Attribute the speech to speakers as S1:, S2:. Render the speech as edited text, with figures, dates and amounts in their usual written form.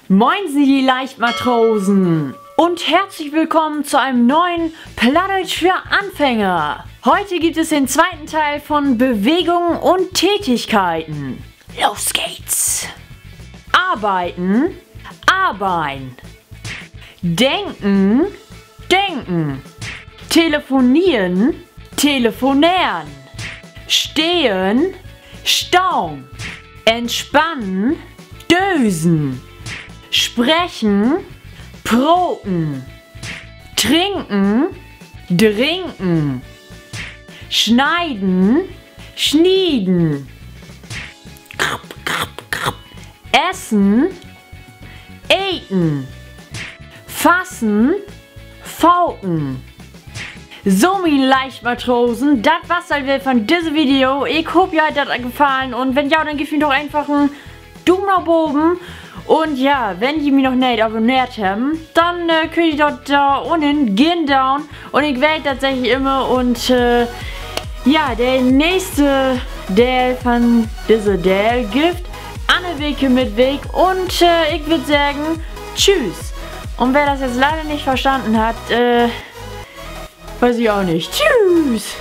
S1: Moin Sie die Leichtmatrosen und herzlich willkommen zu einem neuen Plattdeutsch für Anfänger. Heute gibt es den zweiten Teil von Bewegungen und Tätigkeiten. Los geht's! Arbeiten, arbeiten. Denken, denken. Telefonieren, telefonieren. Stehen, stauen. Entspannen, dösen. Sprechen, proten. Trinken, trinken. Schneiden, schnieden. Essen, eten. Fassen, fauten. So, meine Leichtmatrosen, das war's halt von diesem Video. Ich hoffe, euch hat das gefallen. Und wenn ja, dann gebt mir doch einfach einen Daumen nach oben. Und ja, wenn ihr mich noch nicht abonniert habt, dann könnt ihr dort da unten gehen down. Und ich werde tatsächlich immer und ja, der nächste Teil von dieser Teil gibt Anne Weke mit Weg. Und ich würde sagen, tschüss. Und wer das jetzt leider nicht verstanden hat, weiß ich auch nicht. Tschüss!